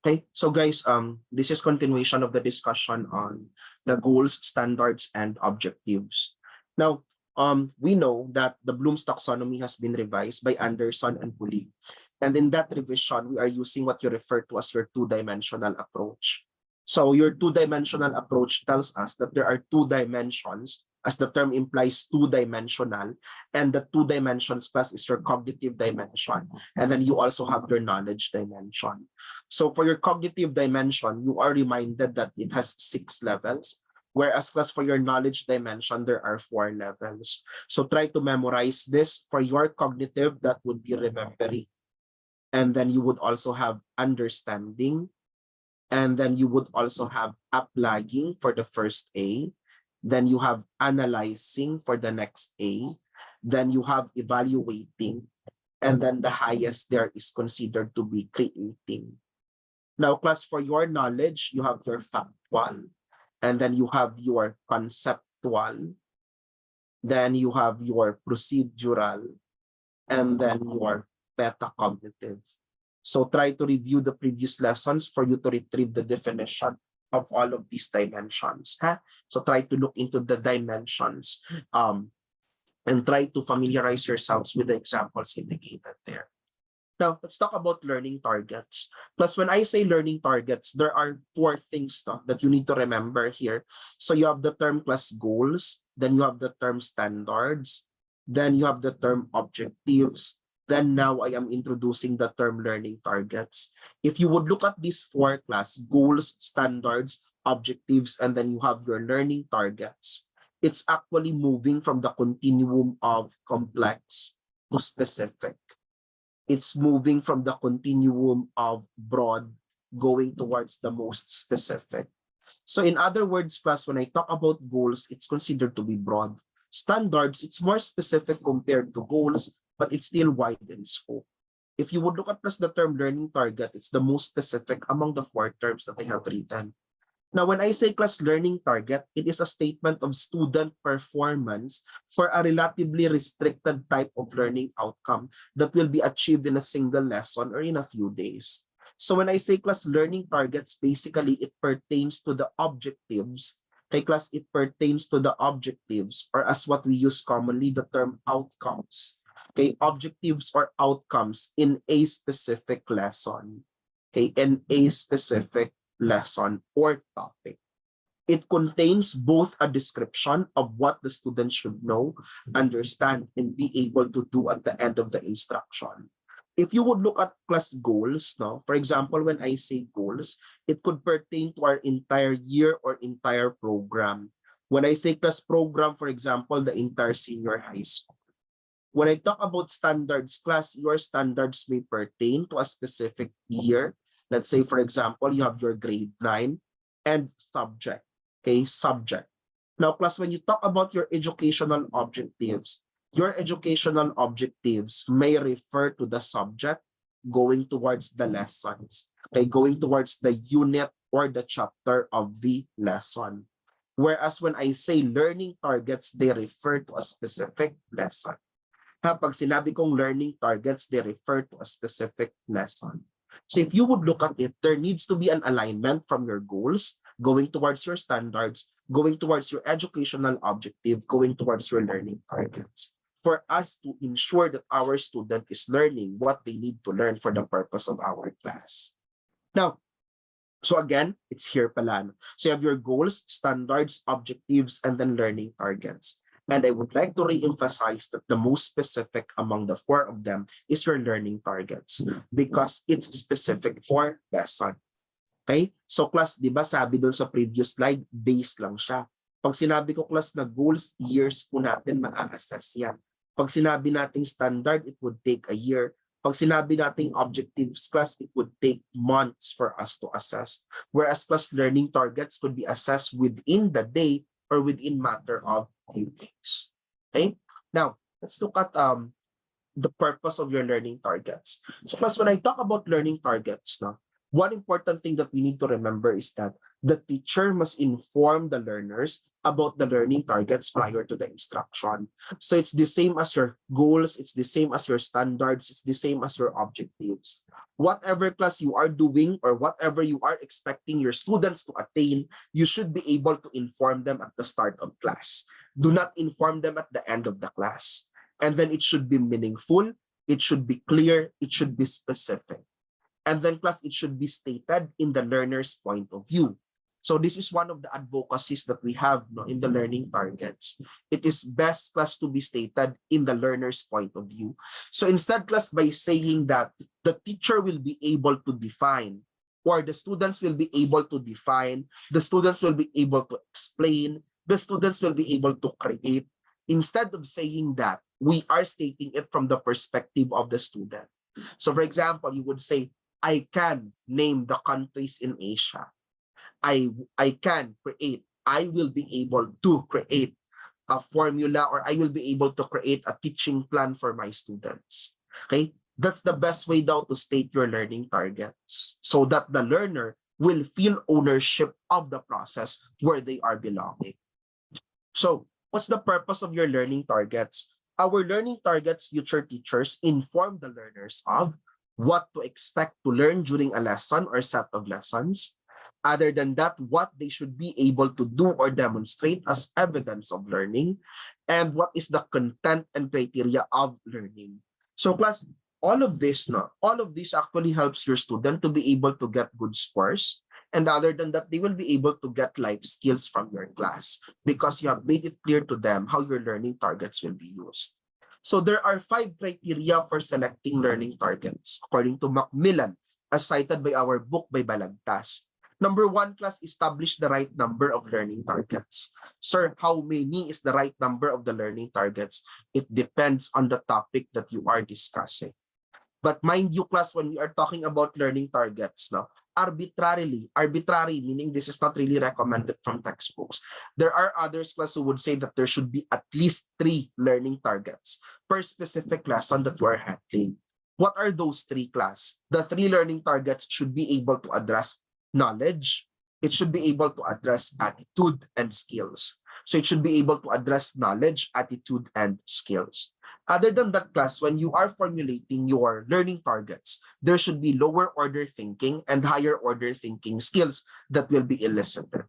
Okay, so guys, this is continuation of the discussion on the goals, standards, and objectives. Now, we know that the Bloom's taxonomy has been revised by Anderson and Pulley. And in that revision, we are using what you refer to as your two-dimensional approach. So your two-dimensional approach tells us that there are two dimensions, as the term implies two-dimensional, and the two dimensions plus is your cognitive dimension. And then you also have your knowledge dimension. So for your cognitive dimension, you are reminded that it has 6 levels, whereas class for your knowledge dimension, there are 4 levels. So try to memorize this. For your cognitive, that would be remembering. And then you would also have understanding. And then you would also have applying for the first A. Then you have analyzing for the next A. Then you have evaluating. And then the highest there is considered to be creating. Now, class, for your knowledge, you have your factual, and then you have your conceptual, then you have your procedural, and then your metacognitive. So try to review the previous lessons for you to retrieve the definition of all of these dimensions. So try to look into the dimensions and try to familiarize yourselves with the examples indicated there. Now, let's talk about learning targets. Plus, when I say learning targets, there are 4 things that you need to remember here. So you have the term class goals, then you have the term standards, then you have the term objectives, then now I am introducing the term learning targets. If you would look at these 4 class, goals, standards, objectives, and then you have your learning targets, it's actually moving from the continuum of complex to specific. It's moving from the continuum of broad going towards the most specific. So in other words, class, when I talk about goals, it's considered to be broad. Standards, it's more specific compared to goals, but it's still wide in scope. If you would look at plus the term learning target, it's the most specific among the 4 terms that I have written. Now, when I say class learning target, it is a statement of student performance for a relatively restricted type of learning outcome that will be achieved in a single lesson or in a few days. So when I say class learning targets, basically it pertains to the objectives. Okay, class, it pertains to the objectives, or as what we use commonly, the term outcomes. Okay, objectives or outcomes in a specific lesson. Okay, in a specific lesson or topic. It contains both a description of what the student should know, understand, and be able to do at the end of the instruction. If you would look at class goals, for example, when I say goals, it could pertain to our entire year or entire program. When I say class program, for example, the entire senior high school. When I talk about standards class, your standards may pertain to a specific year. Let's say, for example, you have your grade 9 and subject. Okay, subject. Now, class, when you talk about your educational objectives may refer to the subject going towards the lessons. Okay, going towards the unit or the chapter of the lesson. Whereas when I say learning targets, they refer to a specific lesson. Pag sinabi kong learning targets, they refer to a specific lesson. So if you would look at it, there needs to be an alignment from your goals, going towards your standards, going towards your educational objective, going towards your learning targets, for us to ensure that our student is learning what they need to learn for the purpose of our class. Now, so again, it's here pala. So you have your goals, standards, objectives, and then learning targets. And I would like to re-emphasize that the most specific among the 4 of them is your learning targets because it's specific for lesson. Okay? So class, di ba sabi doon sa previous slide, days lang siya. Pag sinabi ko class na goals, years po natin ma-assess yan. Pag sinabi nating standard, it would take a year. Pag sinabi nating objectives class, it would take months for us to assess. Whereas class learning targets could be assessed within the day or within matter of few days. Okay? Now, let's look at the purpose of your learning targets. So plus, when I talk about learning targets, one important thing that we need to remember is that the teacher must inform the learners about the learning targets prior to the instruction. So it's the same as your goals, it's the same as your standards, it's the same as your objectives. Whatever class you are doing or whatever you are expecting your students to attain, you should be able to inform them at the start of class. Do not inform them at the end of the class. And then it should be meaningful, it should be clear, it should be specific. And then class, it should be stated in the learner's point of view. So this is one of the advocacies that we have in the learning targets. It is best class to be stated in the learner's point of view. So instead class, by saying that the teacher will be able to define, or the students will be able to define, the students will be able to explain, the students will be able to create. Instead of saying that, we are stating it from the perspective of the student. So for example, you would say, I can name the countries in Asia. I can create, I will be able to create a formula, or I will be able to create a teaching plan for my students. Okay, that's the best way now to state your learning targets so that the learner will feel ownership of the process where they are belonging. So what's the purpose of your learning targets? Our learning targets, future teachers, inform the learners of what to expect to learn during a lesson or set of lessons. Other than that, what they should be able to do or demonstrate as evidence of learning, and what is the content and criteria of learning. So class, all of this actually helps your student to be able to get good scores. And other than that, they will be able to get life skills from your class because you have made it clear to them how your learning targets will be used. So there are 5 criteria for selecting learning targets, according to Macmillan, as cited by our book by Balagtas. Number 1, class, establish the right number of learning targets. Sir, how many is the right number of the learning targets? It depends on the topic that you are discussing. But mind you, class, when we are talking about learning targets, arbitrary, meaning this is not really recommended from textbooks. There are others, class, who would say that there should be at least 3 learning targets per specific lesson that you are handling. What are those 3, class? The 3 learning targets should be able to address knowledge, it should be able to address attitude and skills. So it should be able to address knowledge, attitude, and skills. Other than that, class, when you are formulating your learning targets, there should be lower order thinking and higher order thinking skills that will be elicited.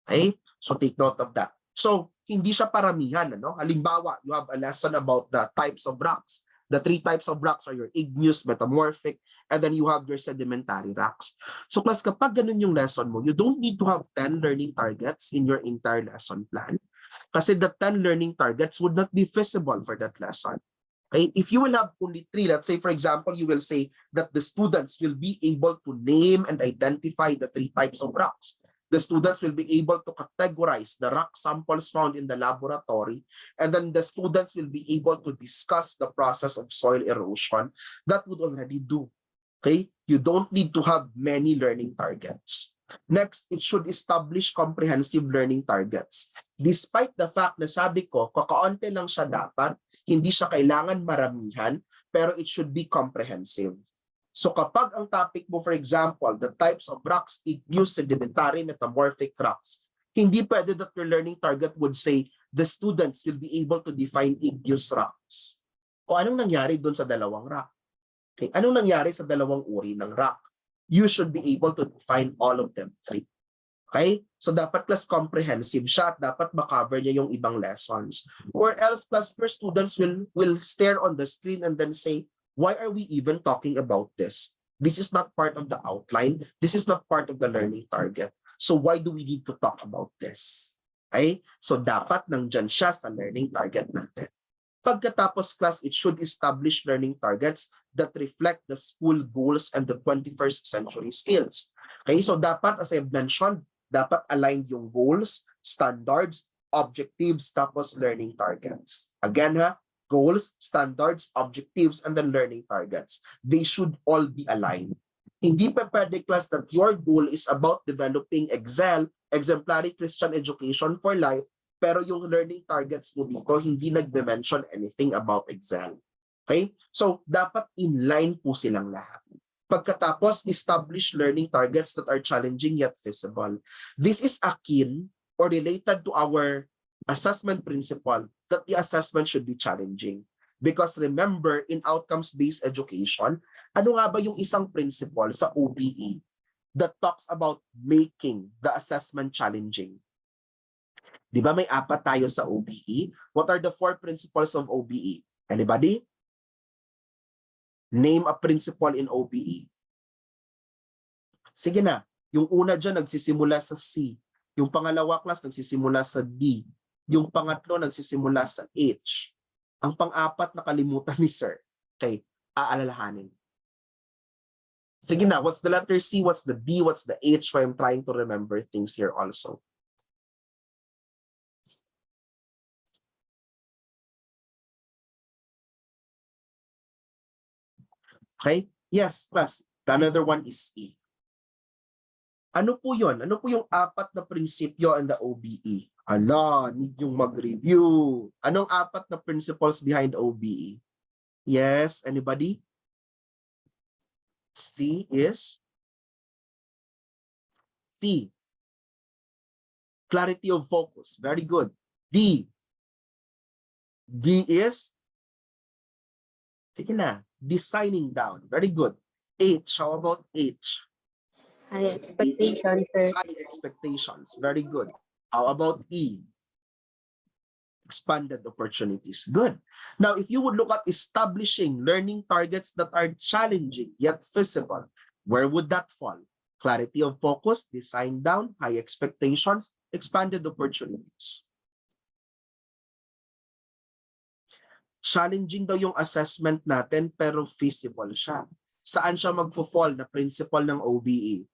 Okay? So take note of that. So hindi siya paramihan. Halimbawa, you have a lesson about the types of rocks. The 3 types of rocks are your igneous, metamorphic, and then you have your sedimentary rocks. So class, kapag ganun yung lesson mo, you don't need to have 10 learning targets in your entire lesson plan. Kasi the 10 learning targets would not be feasible for that lesson. Okay? If you will have only 3, let's say for example, you will say that the students will be able to name and identify the 3 types of rocks. The students will be able to categorize the rock samples found in the laboratory, and then the students will be able to discuss the process of soil erosion. That would already do. Okay? You don't need to have many learning targets. Next, it should establish comprehensive learning targets. Despite the fact na sabi ko, kakaunti lang siya dapat, hindi siya kailangan maramihan, pero it should be comprehensive. So kapag ang topic mo, for example, the types of rocks, igneous, sedimentary, metamorphic rocks, hindi pwede that your learning target would say the students will be able to define igneous rocks. O anong nangyari doon sa dalawang rock? Okay, anong nangyari sa dalawang uri ng rock? You should be able to define all of them 3. Okay? So dapat class comprehensive siya at dapat makover niya yung ibang lessons. Or else plus your students will stare on the screen and then say, why are we even talking about this? This is not part of the outline. This is not part of the learning target. So why do we need to talk about this? Okay? So dapat nandyan siya sa learning target natin. Pagkatapos class, it should establish learning targets that reflect the school goals and the 21st century skills. Okay? So dapat, as I've mentioned, dapat aligned yung goals, standards, objectives, tapos learning targets. Again goals, standards, objectives, and then learning targets. They should all be aligned. Hindi pa pwede class that your goal is about developing exemplary Christian education for life, pero yung learning targets mo dito, hindi nagbe-mention anything about Excel. Okay? So, dapat in-line po silang lahat. Pagkatapos, establish learning targets that are challenging yet feasible. This is akin or related to our assessment principle that the assessment should be challenging. Because remember, in outcomes-based education, ano nga ba yung isang principle sa OBE that talks about making the assessment challenging? Di ba may 4 tayo sa OBE? What are the 4 principles of OBE? Anybody? Name a principle in OBE. Sige na. Yung una dyan nagsisimula sa C. Yung pangalawa class nagsisimula sa D. Yung pangatlo nagsisimula sa H. Ang pang-apat nakalimutan ni Sir. Okay, aalalahanin. Sige na, what's the letter C? What's the D? What's the H? Why I'm trying to remember things here also. Okay? Yes, class. The another one is E. Ano po yun? Ano po yung 4 na prinsipyo in the OBE? Ala, need yung mag-review. Anong 4 na principles behind OBE? Yes, anybody? C is C. Clarity of focus. Very good. D. D is sige na, designing down. Very good. H. How about H? High expectations, sir. High expectations. Very good. How about E? Expanded opportunities. Good. Now, if you would look at establishing learning targets that are challenging yet feasible, where would that fall? Clarity of focus, design down, high expectations, expanded opportunities. Challenging daw yung assessment natin pero feasible siya. Saan siya magfo-fall na principle ng OBE?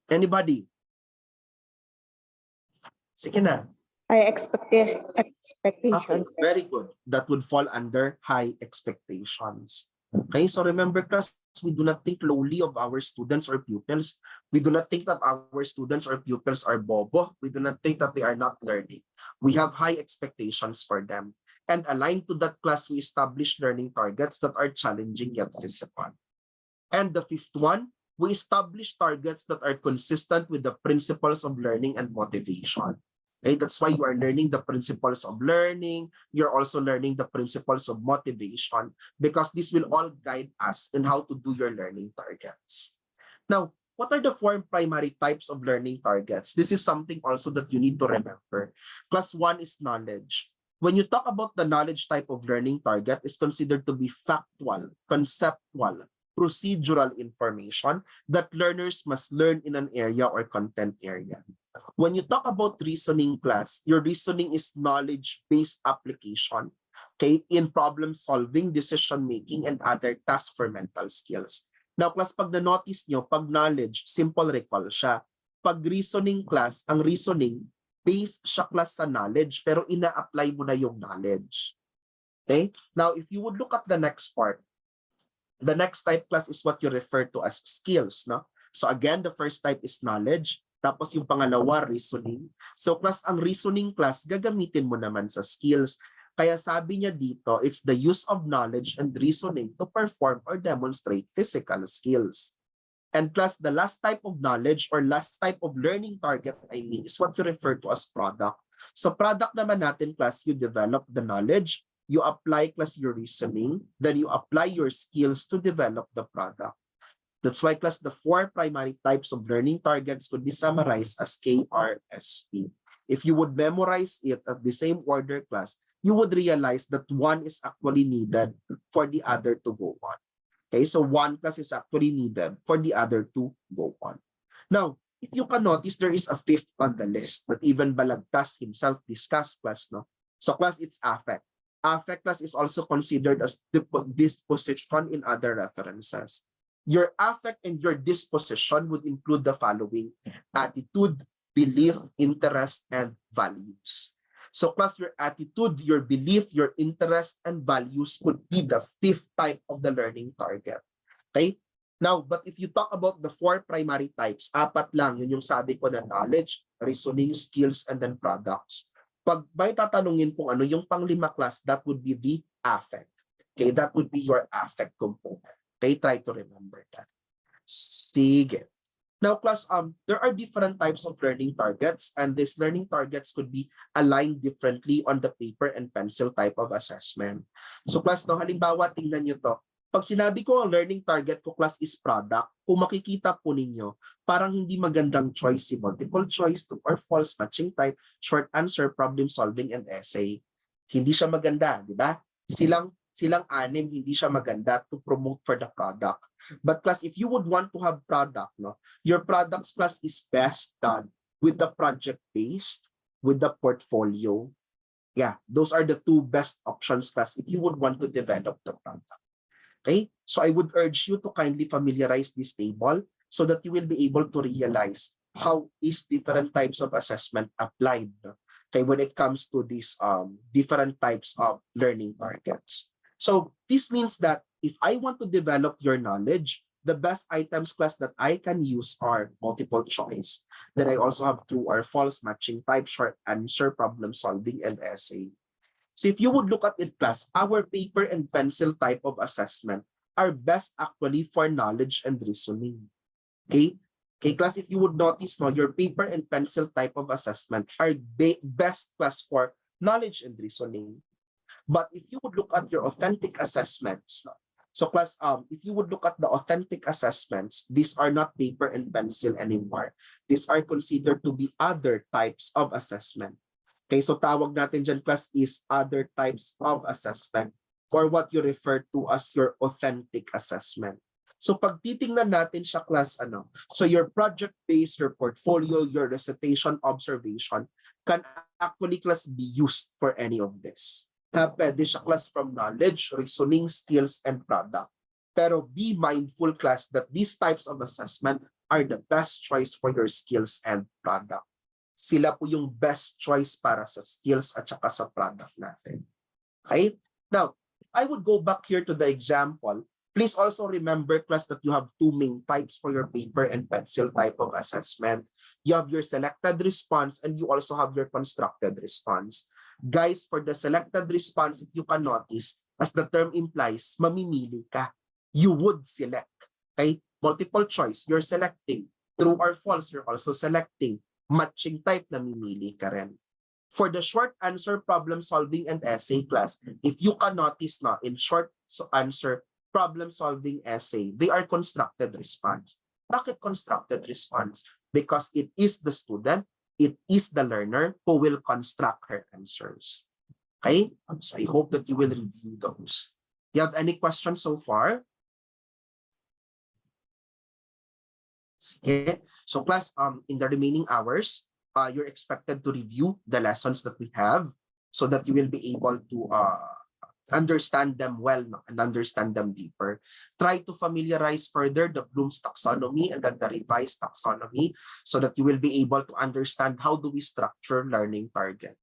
Anybody? Sige na. High expectations. Okay, very good. That would fall under high expectations. Okay, so remember class, we do not think lowly of our students or pupils. We do not think that our students or pupils are bobo. We do not think that they are not learning. We have high expectations for them. And aligned to that class, we establish learning targets that are challenging yet feasible. And the 5th one, we establish targets that are consistent with the principles of learning and motivation. Okay, that's why you are learning the principles of learning. You're also learning the principles of motivation because this will all guide us in how to do your learning targets. Now, what are the 4 primary types of learning targets? This is something also that you need to remember. Class 1 is knowledge. When you talk about the knowledge type of learning target, is considered to be factual, conceptual, procedural information that learners must learn in an area or content area. When you talk about reasoning class, your reasoning is knowledge-based application, okay, in problem solving, decision making, and other tasks for mental skills. Now, class, pag na-notice nyo, pag knowledge, simple recall siya. Pag reasoning class, ang reasoning, based siya class sa knowledge, pero ina-apply mo na yung knowledge. Okay? Now, if you would look at the next part, the next type class is what you refer to as skills, no? So again, the first type is knowledge. Tapos yung pangalawa, reasoning. So class, ang reasoning class, gagamitin mo naman sa skills. Kaya sabi niya dito, it's the use of knowledge and reasoning to perform or demonstrate physical skills. And class, the last type of knowledge or last type of learning target, is what you refer to as product. So product naman natin, class, you develop the knowledge, you apply class your reasoning, then you apply your skills to develop the product. That's why class, the 4 primary types of learning targets could be summarized as KRSP. If you would memorize it at the same order class, you would realize that one is actually needed for the other to go on. Okay, so one class is actually needed for the other to go on. Now, if you can notice, there is a 5th on the list that even Balagtas himself discussed class, no? So class, it's affect. Affect class is also considered as disposition in other references. Your affect and your disposition would include the following: attitude, belief, interest, and values. So class, your attitude, your belief, your interest, and values would be the 5th type of the learning target. Okay? Now, but if you talk about the 4 primary types, 4 lang, yun yung sabi ko na knowledge, reasoning, skills, and then products. Pag may tatanungin kung ano yung pang-5 class, that would be the affect. Okay, that would be your affect component. Okay, try to remember that. Sige. Now, class, there are different types of learning targets, and these learning targets could be aligned differently on the paper and pencil type of assessment. So, class, no, halimbawa, tingnan nyo to. Pag sinabi ko ang learning target ko, class, is product, kung makikita po ninyo, parang hindi magandang choice si multiple choice, true or false, matching type, short answer, problem solving, and essay. Hindi siya maganda, di ba? Silang anim, hindi siya maganda to promote for the product. But class, if you would want to have product, no, your products class is best done with the project-based, with the portfolio. Yeah, those are the two best options class if you would want to develop the product. Okay, so I would urge you to kindly familiarize this table so that you will be able to realize how is different types of assessment applied. Okay, when it comes to these different types of learning targets. So this means that if I want to develop your knowledge, the best items class that I can use are multiple choice. Then I also have true or false, matching type, short answer, problem solving, and essay. So if you would look at it class, our paper and pencil type of assessment are best actually for knowledge and reasoning. Okay? Okay, class, if you would notice, no, your paper and pencil type of assessment are best class for knowledge and reasoning. But if you would look at your authentic assessments, so class, if you would look at the authentic assessments, these are not paper and pencil anymore. These are considered to be other types of assessment. Okay, so tawag natin dyan class is other types of assessment or what you refer to as your authentic assessment. So pag titingnan natin siya class, so your project-based, your portfolio, your recitation, observation can actually class be used for any of this. Pwede siya class from knowledge, reasoning, skills, and product. Pero be mindful class that these types of assessment are the best choice for your skills and product. Sila po yung best choice para sa skills at saka sa product natin. Okay? Now, I would go back here to the example. Please also remember class that you have two main types for your paper and pencil type of assessment. You have your selected response and you also have your constructed response. Guys, for the selected response, if you can notice, as the term implies, mamimili ka. You would select. Okay? Multiple choice, you're selecting. True or false, you're also selecting. Matching type, namimili ka rin. For the short answer, problem solving, and essay class, if you can notice na, in short answer, problem solving, essay, they are constructed response. Bakit constructed response? Because it is the student, it is the learner who will construct her answers. Okay? So I hope that you will review those. You have any questions so far? Okay. So class, in the remaining hours, you're expected to review the lessons that we have so that you will be able to understand them well, no, and understand them deeper. Try to familiarize further the Bloom's taxonomy and then the revised taxonomy so that you will be able to understand how do we structure learning target.